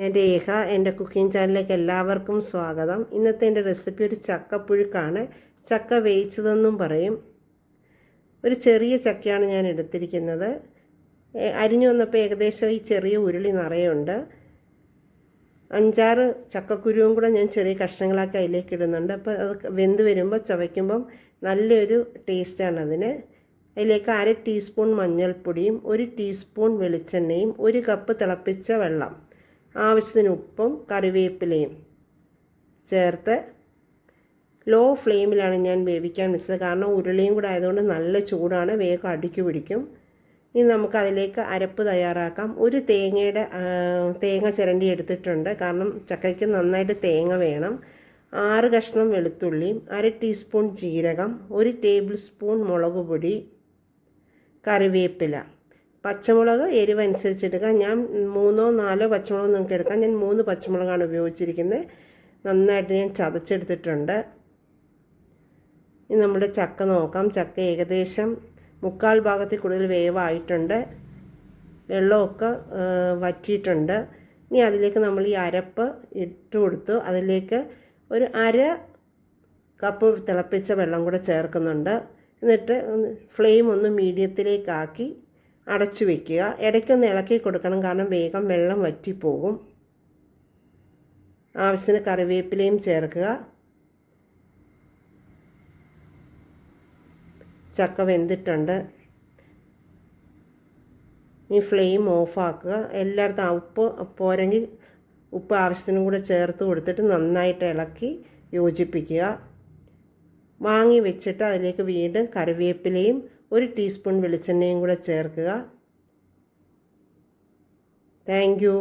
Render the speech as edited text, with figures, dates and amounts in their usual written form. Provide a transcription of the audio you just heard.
ഞാൻ രേഖ. എൻ്റെ കുക്കിംഗ് ചാനലിലേക്ക് എല്ലാവർക്കും സ്വാഗതം. ഇന്നത്തെ എൻ്റെ റെസിപ്പി ഒരു ചക്കപ്പുഴുക്കാണ്. ചക്ക വേവിച്ചതെന്നും പറയും. ഒരു ചെറിയ ചക്കയാണ് ഞാൻ എടുത്തിരിക്കുന്നത്. അരിഞ്ഞു വന്നപ്പോൾ ഏകദേശം ഈ ചെറിയ ഉരുളി നിറയുണ്ട്. 5-6 ചക്കക്കുരുവും കൂടെ ഞാൻ ചെറിയ കഷ്ണങ്ങളാക്കി അതിലേക്ക് ഇടുന്നുണ്ട്. അപ്പോൾ അത് വെന്ത് വരുമ്പോൾ ചവയ്ക്കുമ്പം നല്ലൊരു ടേസ്റ്റാണ് അതിന്. അതിലേക്ക് 1/2 ടീസ്പൂൺ മഞ്ഞൾപ്പൊടിയും 1 ടീസ്പൂൺ വെളിച്ചെണ്ണയും 1 കപ്പ് തിളപ്പിച്ച വെള്ളം, ആവശ്യത്തിന് ഉപ്പും കറിവേപ്പിലയും ചേർത്ത് ലോ ഫ്ലെയിമിലാണ് ഞാൻ വേവിക്കാൻ വെച്ചത്. കാരണം ഉരുളിയും കൂടെ ആയതുകൊണ്ട് നല്ല ചൂടാണ്, വേഗം അടുക്കി പിടിക്കും. ഇനി നമുക്കതിലേക്ക് അരപ്പ് തയ്യാറാക്കാം. ഒരു തേങ്ങ ചിരണ്ടി എടുത്തിട്ടുണ്ട്. കാരണം ചക്കയ്ക്ക് നന്നായിട്ട് തേങ്ങ വേണം. 6 കഷ്ണം വെളുത്തുള്ളിയും 1/2 ടീസ്പൂൺ ജീരകം, 1 ടേബിൾ സ്പൂൺ മുളക് പൊടി, കറിവേപ്പില, പച്ചമുളക് എരിവനുസരിച്ചെടുക്കാം. ഞാൻ 3-4 പച്ചമുളക് നിങ്ങൾക്ക് എടുക്കാം. ഞാൻ 3 പച്ചമുളകാണ് ഉപയോഗിച്ചിരിക്കുന്നത്. നന്നായിട്ട് ഞാൻ ചതച്ചെടുത്തിട്ടുണ്ട്. ഇനി നമ്മുടെ ചക്ക നോക്കാം. ചക്ക ഏകദേശം 3/4 ഭാഗത്തിൽ കൂടുതൽ വേവായിട്ടുണ്ട്. വെള്ളമൊക്കെ വറ്റിയിട്ടുണ്ട്. ഇനി അതിലേക്ക് നമ്മൾ ഈ അരപ്പ് ഇട്ട് കൊടുത്തു. അതിലേക്ക് ഒരു 1/2 കപ്പ് തിളപ്പിച്ച വെള്ളം കൂടെ ചേർക്കുന്നുണ്ട്. എന്നിട്ട് ഫ്ലെയിം ഒന്ന് മീഡിയത്തിലേക്കാക്കി അടച്ചു വയ്ക്കുക. ഇടയ്ക്കൊന്ന് ഇളക്കി കൊടുക്കണം, കാരണം വേഗം വെള്ളം വറ്റിപ്പോകും. ആവശ്യത്തിന് കറിവേപ്പിലയും ചേർക്കുക. ചക്ക വെന്തിട്ടുണ്ട്. ഈ ഫ്ലെയിം ഓഫാക്കുക. എല്ലായിടത്തും ഉപ്പ് പോരെങ്കിൽ ഉപ്പ് ആവശ്യത്തിനും കൂടെ ചേർത്ത് കൊടുത്തിട്ട് നന്നായിട്ട് ഇളക്കി യോജിപ്പിക്കുക. വാങ്ങി വെച്ചിട്ട് അതിലേക്ക് വീണ്ടും കറിവേപ്പിലയും 1 ടീസ്പൂൺ വെളിച്ചെണ്ണയും കൂടെ ചേർക്കുക. Thank you.